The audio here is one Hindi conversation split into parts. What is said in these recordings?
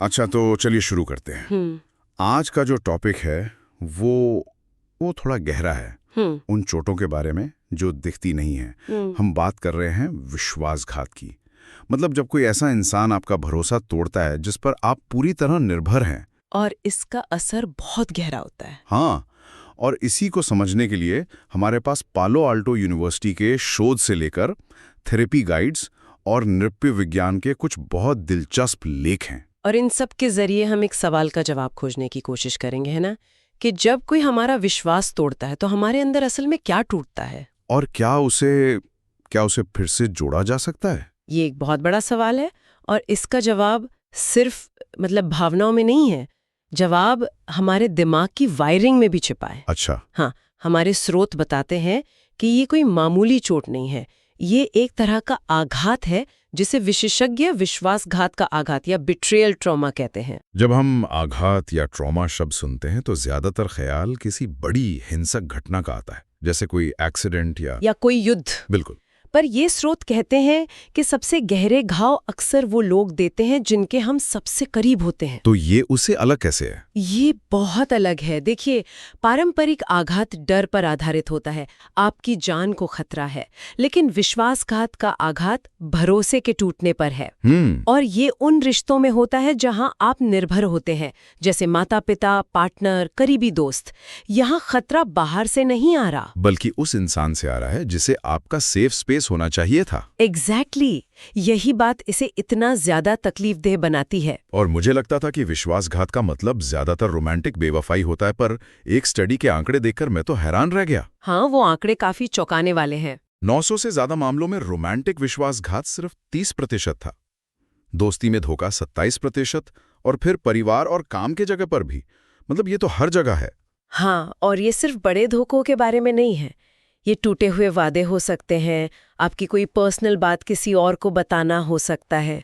अच्छा, तो चलिए शुरू करते हैं। आज का जो टॉपिक है वो थोड़ा गहरा है। उन चोटों के बारे में जो दिखती नहीं है। हम बात कर रहे हैं विश्वासघात की। मतलब जब कोई ऐसा इंसान आपका भरोसा तोड़ता है जिस पर आप पूरी तरह निर्भर हैं। और इसका असर बहुत गहरा होता है। हाँ, और इसी को समझने के लिए हमारे पास पालो आल्टो यूनिवर्सिटी के शोध से लेकर थेरेपी गाइड्स और नृत्य विज्ञान के कुछ बहुत दिलचस्प लेख हैं। और इन सब के जरिए हम एक सवाल का जवाब खोजने की कोशिश करेंगे, है ना, कि जब कोई हमारा विश्वास तोड़ता है तो हमारे अंदर असल में क्या टूटता है और क्या उसे फिर से जोड़ा जा सकता है। ये एक बहुत बड़ा सवाल है। और इसका जवाब सिर्फ भावनाओं में नहीं है। जवाब हमारे दिमाग की वायरिंग में भी छिपा है। अच्छा। हाँ, हमारे स्रोत बताते हैं कि ये कोई मामूली चोट नहीं है। ये एक तरह का आघात है जिसे विशेषज्ञ विश्वासघात का आघात या बिट्रेयल ट्रॉमा कहते हैं। जब हम आघात या ट्रॉमा शब्द सुनते हैं तो ज्यादातर ख्याल किसी बड़ी हिंसक घटना का आता है, जैसे कोई एक्सीडेंट या कोई युद्ध। बिल्कुल। पर ये स्रोत कहते हैं कि सबसे गहरे घाव अक्सर वो लोग देते हैं जिनके हम सबसे करीब होते हैं। तो ये उससे अलग कैसे है? ये बहुत अलग है। देखिए, पारंपरिक आघात डर पर आधारित होता है, आपकी जान को खतरा है। लेकिन विश्वासघात का आघात भरोसे के टूटने पर है। और ये उन रिश्तों में होता है जहां आप निर्भर होते हैं, जैसे माता पिता, पार्टनर, करीबी दोस्त। यहाँ खतरा बाहर से नहीं आ रहा, बल्कि उस इंसान से आ रहा है जिसे आपका सेफ स्पेस होना चाहिए था। एग्जैक्टली। यही बात इसे इतना ज्यादा तकलीफदेह बनाती है। और मुझे लगता था कि विश्वासघात का मतलब ज्यादातर रोमांटिक बेवफाई होता है, पर एक स्टडी के आंकड़े देखकर मैं तो हैरान रह गया। हाँ, वो आंकड़े काफी चौंकाने वाले हैं। 900 से ज्यादा मामलों में रोमांटिक विश्वासघात सिर्फ 30% था, दोस्ती में धोखा 27%, और फिर परिवार और काम के जगह पर भी। मतलब ये तो हर जगह है। हाँ, और ये सिर्फ बड़े धोखों के बारे में नहीं है। ये टूटे हुए वादे हो सकते हैं, आपकी कोई पर्सनल बात किसी और को बताना हो सकता है।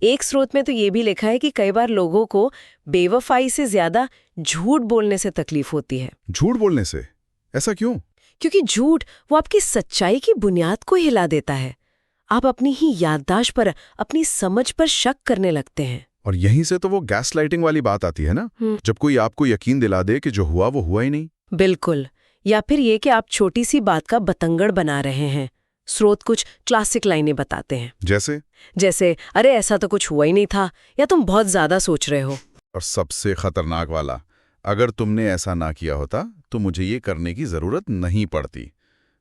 एक स्रोत में तो ये भी लिखा है कि कई बार लोगों को बेवफाई से ज्यादा झूठ बोलने से तकलीफ होती है। झूठ बोलने से? ऐसा क्यों? क्योंकि झूठ वो आपकी सच्चाई की बुनियाद को हिला देता है। आप अपनी ही याददाश्त पर, अपनी समझ पर शक करने लगते हैं। और यहीं से तो वो गैसलाइटिंग वाली बात आती है ना, जब कोई आपको यकीन दिला दे कि जो हुआ वो हुआ ही नहीं। बिल्कुल। या फिर ये कि आप छोटी सी बात का बतंगड़ बना रहे हैं। स्रोत कुछ क्लासिक लाइनें बताते हैं, जैसे अरे ऐसा तो कुछ हुआ ही नहीं था, या तुम बहुत ज्यादा सोच रहे हो। और सबसे खतरनाक वाला, अगर तुमने ऐसा ना किया होता तो मुझे ये करने की जरूरत नहीं पड़ती।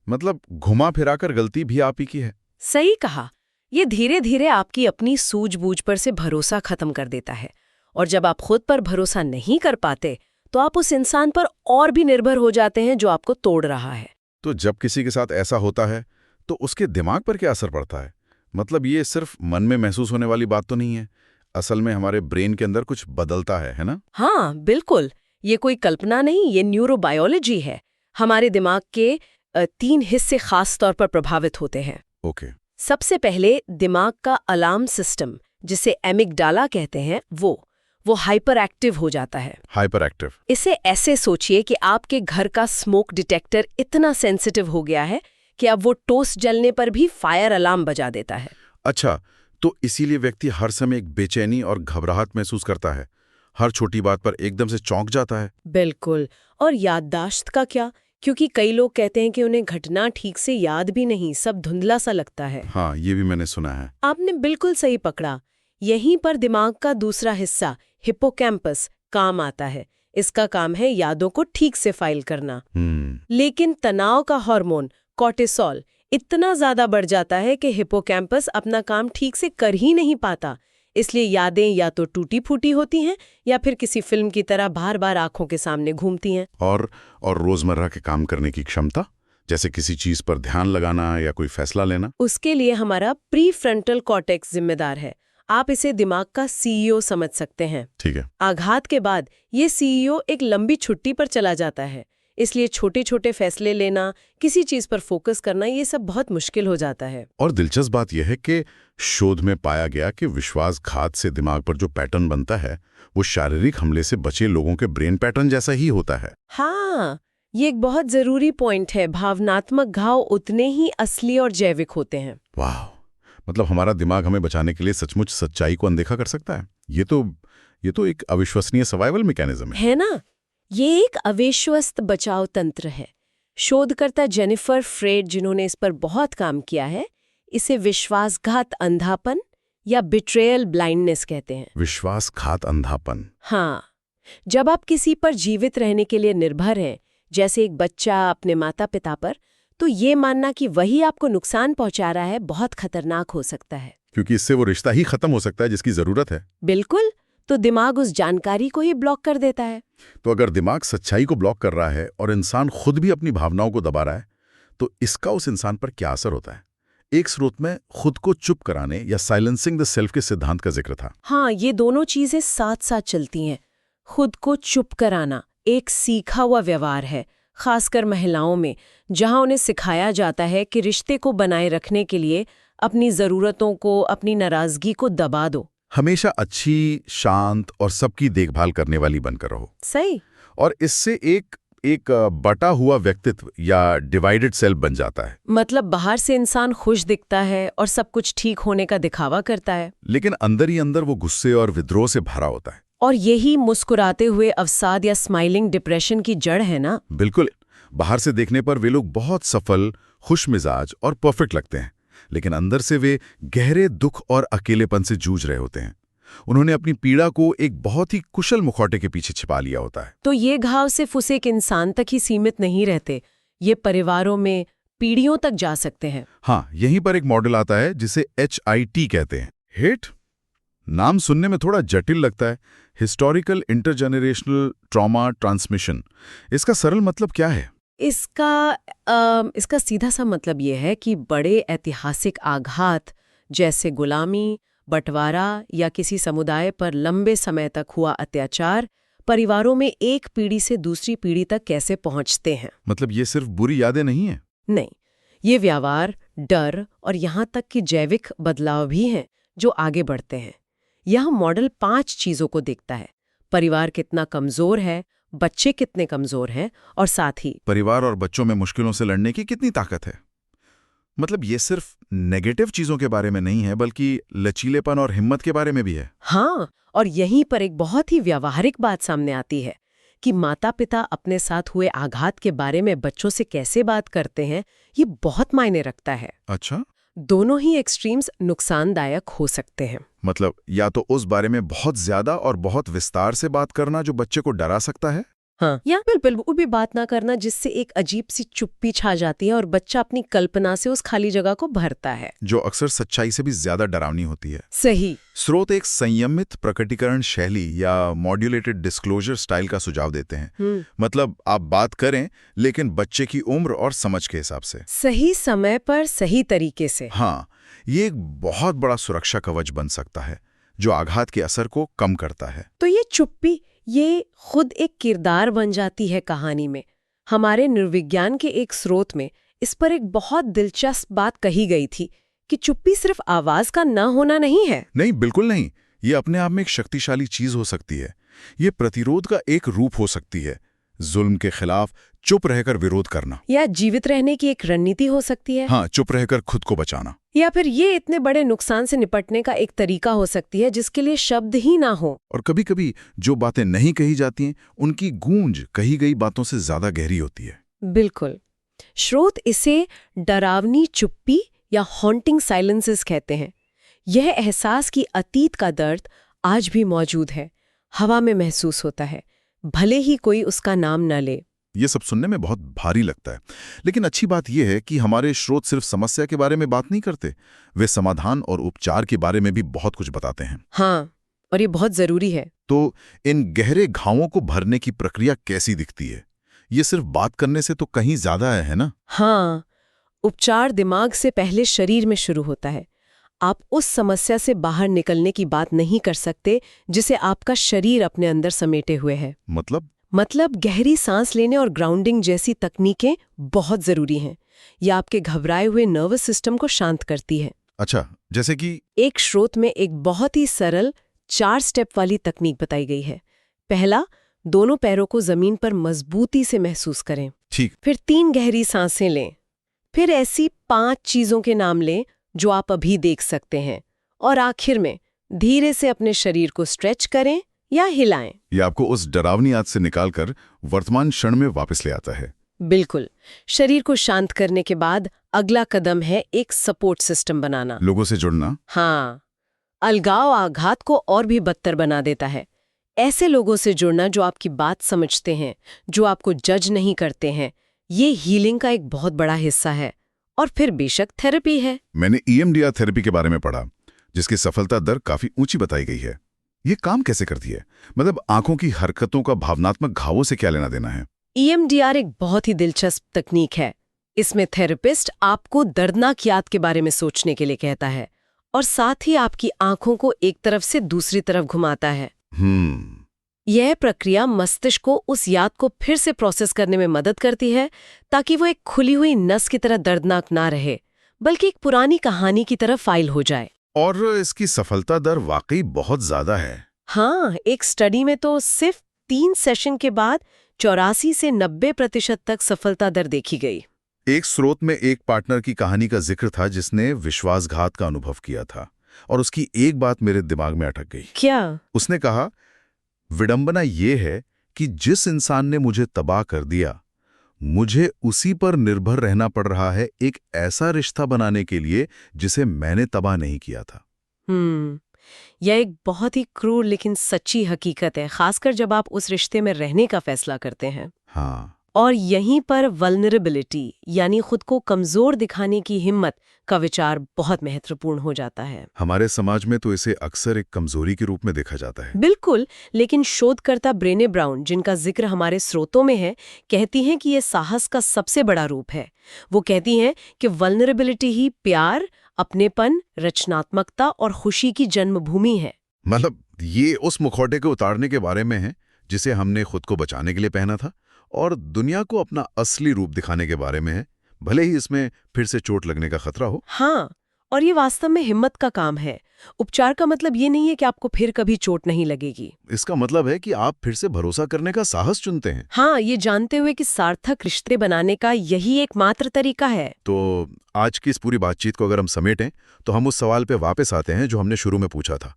मतलब घुमा फिराकर गलती भी आप ही की है। सही कहा। ये धीरे धीरे आपकी अपनी सूझबूझ पर से भरोसा खत्म कर देता है। और जब आप खुद पर भरोसा नहीं कर पाते तो आप उस इंसान पर और भी निर्भर हो जाते हैं जो आपको तोड़ रहा है। तो जब किसी के साथ ऐसा होता है तो उसके दिमाग पर क्या असर पड़ता है? मतलब ये सिर्फ मन में महसूस होने वाली बात तो नहीं है, असल में हमारे ब्रेन के अंदर कुछ बदलता है ना? हाँ बिल्कुल, ये कोई कल्पना नहीं, ये न्यूरोबायोलॉजी है। हमारे दिमाग के 3 हिस्से खास तौर पर प्रभावित होते हैं। ओके। सबसे पहले दिमाग का अलार्म सिस्टम, जिसे एमिगडाला कहते हैं, वो हाइपर एक्टिव हो जाता है। Hyper active? इसे ऐसे सोचिए कि आपके घर का स्मोक डिटेक्टर इतना सेंसिटिव हो गया है कि अब वो टोस्ट जलने पर भी फायर अलार्म बजा देता है। अच्छा, तो इसीलिए व्यक्ति हर समय एक बेचैनी और घबराहट महसूस करता है, हर छोटी बात पर एकदम से चौंक जाता है। बिल्कुल। और याददाश्त का क्या? क्योंकि कई लोग कहते हैं कि उन्हें घटना ठीक से याद भी नहीं, सब धुंधला सा लगता है। हाँ, ये भी मैंने सुना है। आपने बिल्कुल सही पकड़ा। यहीं पर दिमाग का दूसरा हिस्सा, हिप्पोकैम्पस, काम आता है। इसका काम है यादों को ठीक से फाइल करना। लेकिन तनाव का हार्मोन कॉर्टिसोल इतना ज्यादा बढ़ जाता है कि हिप्पोकैम्पस अपना काम ठीक से कर ही नहीं पाता। इसलिए यादें या तो टूटी फूटी होती हैं या फिर किसी फिल्म की तरह बार बार आंखों के सामने घूमती हैं। और रोजमर्रा के काम करने की क्षमता, जैसे किसी चीज पर ध्यान लगाना या कोई फैसला लेना, उसके लिए हमारा प्रीफ्रंटल कॉर्टेक्स जिम्मेदार है। आप इसे दिमाग का सीईओ समझ सकते हैं। ठीक है। आघात के बाद ये सीईओ एक लंबी छुट्टी पर चला जाता है, इसलिए छोटे छोटे फैसले लेना, किसी चीज पर फोकस करना, ये सब बहुत मुश्किल हो जाता है। और दिलचस्प बात यह है कि शोध में पाया गया कि विश्वासघात से दिमाग पर जो पैटर्न बनता है वो शारीरिक हमले से बचे लोगों के ब्रेन पैटर्न जैसा ही होता है। हाँ, ये एक बहुत जरूरी पॉइंट है। भावनात्मक घाव उतने ही असली और जैविक होते हैं। वाह, मतलब हमारा दिमाग हमें बचाने के लिए सचमुच सच्चाई को अनदेखा कर सकता है। ये तो ये तो एक अविश्वसनीय सर्वाइवल मैकेनिज्म है। है ना? ये एक अविश्वस्त बचाव तंत्र है। शोधकर्ता जेनिफर फ्रेड, जिन्होंने इस पर बहुत काम किया है, इसे विश्वासघात अंधापन या बिट्रेयल ब्लाइंडनेस कहते हैं। विश्वासघात अंधापन। हाँ, जब आप किसी पर जीवित रहने के लिए निर्भर हैं, जैसे एक बच्चा अपने माता पिता पर, तो ये मानना कि वही आपको नुकसान पहुंचा रहा है बहुत खतरनाक हो सकता है। क्योंकि इससे वो रिश्ता ही खत्म हो सकता है जिसकी जरूरत है। बिल्कुल, तो दिमाग उस जानकारी को ही ब्लॉक कर देता है। तो अगर दिमाग सच्चाई को ब्लॉक कर रहा है और इंसान खुद भी अपनी भावनाओं को दबा रहा है, तो इसका उस इंसान पर क्या असर होता है? एक स्रोत में खुद को चुप कराने या साइलेंसिंग द सेल्फ के सिद्धांत का जिक्र था। हाँ, ये दोनों चीजें साथ साथ चलती हैं। खुद को चुप कराना एक सीखा हुआ व्यवहार है, खासकर महिलाओं में, जहां उन्हें सिखाया जाता है कि रिश्ते को बनाए रखने के लिए अपनी जरूरतों को, अपनी नाराजगी को दबा दो। हमेशा अच्छी, शांत और सबकी देखभाल करने वाली बनकर रहो। सही। और इससे एक बटा हुआ व्यक्तित्व या डिवाइडेड सेल्फ बन जाता है। मतलब बाहर से इंसान खुश दिखता है और सब कुछ ठीक होने का दिखावा करता है, लेकिन अंदर ही अंदर वो गुस्से और विद्रोह से भरा होता है। और यही मुस्कुराते हुए अवसाद या स्माइलिंग डिप्रेशन की जड़ है ना? बिल्कुल। बाहर से देखने पर वे लोग बहुत सफल, खुशमिजाज और परफेक्ट लगते हैं, लेकिन अंदर से वे गहरे दुख और अकेलेपन से जूझ रहे होते हैं। उन्होंने अपनी पीड़ा को एक बहुत ही कुशल मुखौटे के पीछे छिपा लिया होता है। तो ये घाव सिर्फ उस एक इंसान तक ही सीमित नहीं रहते, ये परिवारों में पीढ़ियों तक जा सकते हैं। हाँ, यहीं पर एक मॉडल आता है जिसे HIT कहते हैं। हिट नाम सुनने में थोड़ा जटिल लगता है, हिस्टोरिकल इंटरजेनरेशनल ट्रॉमा ट्रांसमिशन। इसका सरल मतलब क्या है? इसका सीधा सा मतलब ये है कि बड़े ऐतिहासिक आघात जैसे गुलामी, बंटवारा या किसी समुदाय पर लंबे समय तक हुआ अत्याचार परिवारों में एक पीढ़ी से दूसरी पीढ़ी तक कैसे पहुंचते हैं। मतलब ये सिर्फ बुरी यादें नहीं हैं? नहीं, ये व्यवहार, डर और यहाँ तक कि जैविक बदलाव भी हैं जो आगे बढ़ते हैं। यह मॉडल 5 चीजों को देखता है: परिवार कितना कमजोर है, बच्चे कितने कमजोर हैं, और साथ ही परिवार और बच्चों में मुश्किलों से लड़ने की कितनी ताकत है। मतलब ये सिर्फ नेगेटिव चीजों के बारे में नहीं है, बल्कि लचीलेपन और हिम्मत के बारे में भी है। हाँ, और यहीं पर एक बहुत ही व्यावहारिक बात सामने आती है कि माता-पिता अपने साथ हुए आघात के बारे में बच्चों से कैसे बात करते हैं, ये बहुत मायने रखता है। अच्छा। दोनों ही एक्सट्रीम्स नुकसानदायक हो सकते हैं। मतलब या तो उस बारे में बहुत ज्यादा और बहुत विस्तार से बात करना जो बच्चे को डरा सकता है, हाँ, या बिल्कुल भी बात ना करना जिससे एक अजीब सी चुप्पी छा जाती है और बच्चा अपनी कल्पना से उस खाली जगह को भरता है, जो अक्सर सच्चाई से भी ज्यादा डरावनी होती है। सही। स्रोत एक संयमित प्रकटीकरण शैली या मॉड्यूलेटेड डिस्क्लोजर स्टाइल का सुझाव देते हैं। मतलब आप बात करें, लेकिन बच्चे की उम्र और समझ के हिसाब से, सही समय पर, सही तरीके से। हाँ, ये एक बहुत बड़ा सुरक्षा कवच बन सकता है जो आघात के असर को कम करता है। तो ये चुप्पी, ये खुद एक किरदार बन जाती है कहानी में। हमारे निर्विज्ञान के एक स्रोत में इस पर एक बहुत दिलचस्प बात कही गई थी कि चुप्पी सिर्फ आवाज का न होना नहीं है। नहीं, बिल्कुल नहीं। ये अपने आप में एक शक्तिशाली चीज हो सकती है। ये प्रतिरोध का एक रूप हो सकती है। जुल्म के खिलाफ चुप रहकर विरोध करना, या जीवित रहने की एक रणनीति हो सकती है। हाँ, चुप रहकर खुद को बचाना। या फिर ये इतने बड़े नुकसान से निपटने का एक तरीका हो सकती है जिसके लिए शब्द ही ना हो। और कभी-कभी जो बातें नहीं कही जाती हैं, उनकी गूंज कही गई बातों से ज्यादा गहरी होती है। बिल्कुल। स्रोत इसे डरावनी चुप्पी या हॉन्टिंग साइलेंसेस कहते हैं। यह एहसास कि अतीत का दर्द आज भी मौजूद है, हवा में महसूस होता है, भले ही कोई उसका नाम न ले। ये सब सुनने में बहुत भारी लगता है, लेकिन अच्छी बात यह है कि हमारे स्रोत सिर्फ समस्या के बारे में बात नहीं करते, वे समाधान और उपचार के बारे में भी बहुत कुछ बताते हैं। हाँ, और ये बहुत जरूरी है। तो इन गहरे घावों को भरने की प्रक्रिया कैसी दिखती है? ये सिर्फ बात करने से तो कहीं ज्यादा है ना? हाँ, उपचार दिमाग से पहले शरीर में शुरू होता है। आप उस समस्या से बाहर निकलने की बात नहीं कर सकते जिसे आपका शरीर अपने अंदर समेटे हुए है। मतलब गहरी सांस लेने और ग्राउंडिंग जैसी तकनीकें बहुत जरूरी हैं। ये आपके घबराए हुए नर्वस सिस्टम को शांत करती है। अच्छा, जैसे कि एक स्रोत में एक बहुत ही सरल 4 स्टेप वाली तकनीक बताई गई है। पहला, दोनों पैरों को जमीन पर मजबूती से महसूस करें। ठीक। फिर 3 गहरी सांसें लें। फिर ऐसी 5 चीजों के नाम लें जो आप अभी देख सकते हैं। और आखिर में धीरे से अपने शरीर को स्ट्रेच करें, या हिलाएं। ये आपको उस डरावनी याद से निकालकर वर्तमान क्षण में वापस ले आता है। बिल्कुल। शरीर को शांत करने के बाद अगला कदम है एक सपोर्ट सिस्टम बनाना। लोगों से जुड़ना। हाँ, अलगाव आघात को और भी बदतर बना देता है। ऐसे लोगों से जुड़ना जो आपकी बात समझते हैं, जो आपको जज नहीं करते हैं, ये हीलिंग का एक बहुत बड़ा हिस्सा है। और फिर बेशक थेरेपी है। मैंने EMDR थेरेपी के बारे में पढ़ा, जिसकी सफलता दर काफी ऊंची बताई गई है। ये काम कैसे करती है? मतलब आंखों की हरकतों का भावनात्मक घावों से क्या लेना देना है? EMDR एक बहुत ही दिलचस्प तकनीक है। इसमें थेरेपिस्ट आपको दर्दनाक याद के बारे में सोचने के लिए कहता है और साथ ही आपकी आंखों को एक तरफ से दूसरी तरफ घुमाता है। यह प्रक्रिया मस्तिष्क को उस याद को फिर से प्रोसेस करने में मदद करती है, ताकि वो एक खुली हुई नस की तरह दर्दनाक ना रहे, बल्कि एक पुरानी कहानी की तरह फाइल हो जाए। और इसकी सफलता दर वाकई बहुत ज्यादा है। हाँ, एक स्टडी में तो सिर्फ 3 सेशन के बाद 84 से 90% तक सफलता दर देखी गई। एक स्रोत में एक पार्टनर की कहानी का जिक्र था जिसने विश्वासघात का अनुभव किया था, और उसकी एक बात मेरे दिमाग में अटक गई। क्या? उसने कहा, विडंबना ये है कि जिस इंसान ने मुझे तबाह कर दिया, मुझे उसी पर निर्भर रहना पड़ रहा है एक ऐसा रिश्ता बनाने के लिए जिसे मैंने तबाह नहीं किया था। यह एक बहुत ही क्रूर लेकिन सच्ची हकीकत है, खासकर जब आप उस रिश्ते में रहने का फैसला करते हैं। हाँ। और यहीं पर वल्नरेबिलिटी यानी खुद को कमजोर दिखाने की हिम्मत का विचार बहुत महत्वपूर्ण हो जाता है। हमारे समाज में तो इसे अक्सर एक कमजोरी के रूप में देखा जाता है। बिल्कुल, लेकिन शोधकर्ता ब्रेने ब्राउन, जिनका जिक्र हमारे स्रोतों में है, कहती हैं कि यह साहस का सबसे बड़ा रूप है। वो कहती हैं कि वल्नरेबिलिटी ही प्यार, अपनेपन, रचनात्मकता और खुशी की जन्मभूमि है। मतलब ये उस मुखौटे को उतारने के बारे में है जिसे हमने खुद को बचाने के लिए पहना था, और दुनिया को अपना असली रूप दिखाने के बारे में है, भले ही इसमें फिर से चोट लगने का खतरा हो। हाँ, और ये वास्तव में हिम्मत का काम है। उपचार का मतलब ये नहीं है कि आपको फिर कभी चोट नहीं लगेगी। इसका मतलब है कि आप फिर से भरोसा करने का साहस चुनते हैं। हाँ, ये जानते हुए कि सार्थक रिश्ते बनाने का यही एकमात्र तरीका है। तो आज की इस पूरी बातचीत को अगर हम समेटें तो हम उस सवाल पे वापस आते हैं जो हमने शुरू में पूछा था,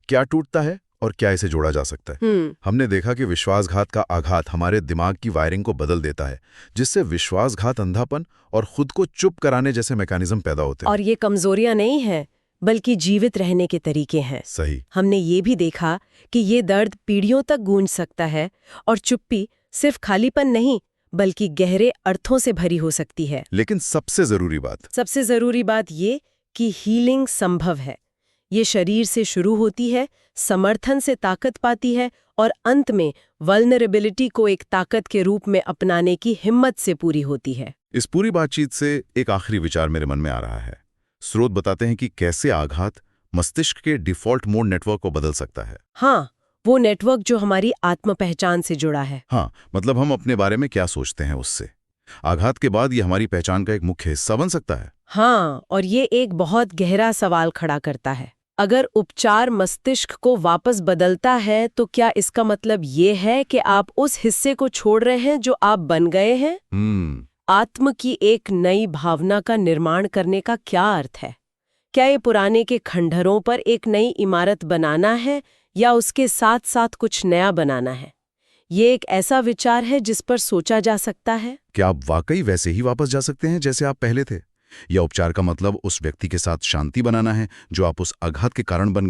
क्या टूटता है और क्या इसे जोड़ा जा सकता है। हमने देखा कि विश्वासघात का आघात हमारे दिमाग की वायरिंग को बदल देता है, जिससे विश्वासघात, अंधापन और खुद को चुप कराने जैसे मैकेनिज्म पैदा होते हैं। और ये कमजोरियां नहीं है, बल्कि जीवित रहने के तरीके हैं। सही। हमने ये भी देखा कि ये दर्द पीढ़ियों तक गूंज सकता है, और चुप्पी सिर्फ खालीपन नहीं बल्कि गहरे अर्थों से भरी हो सकती है। लेकिन सबसे जरूरी बात ये कि हीलिंग संभव है। ये शरीर से शुरू होती है, समर्थन से ताकत पाती है, और अंत में वल्नरेबिलिटी को एक ताकत के रूप में अपनाने की हिम्मत से पूरी होती है। इस पूरी बातचीत से एक आखिरी विचार मेरे मन में आ रहा है। स्रोत बताते हैं कि कैसे आघात मस्तिष्क के डिफॉल्ट मोड नेटवर्क को बदल सकता है। हाँ, वो नेटवर्क जो हमारी आत्म पहचान से जुड़ा है। हाँ, मतलब हम अपने बारे में क्या सोचते हैं, उससे आघात के बाद ये हमारी पहचान का एक मुख्य हिस्सा बन सकता है। हाँ, और ये एक बहुत गहरा सवाल खड़ा करता है। अगर उपचार मस्तिष्क को वापस बदलता है, तो क्या इसका मतलब ये है कि आप उस हिस्से को छोड़ रहे हैं जो आप बन गए हैं? आत्म की एक नई भावना का निर्माण करने का क्या अर्थ है? क्या ये पुराने के खंडहरों पर एक नई इमारत बनाना है, या उसके साथ साथ कुछ नया बनाना है? ये एक ऐसा विचार है जिस पर सोचा जा सकता है। क्या आप वाकई वैसे ही वापस जा सकते हैं जैसे आप पहले थे, या उपचार का मतलब उस व्यक्ति के साथ शांति बनाना है जो आप उस आघात के कारण बन गए?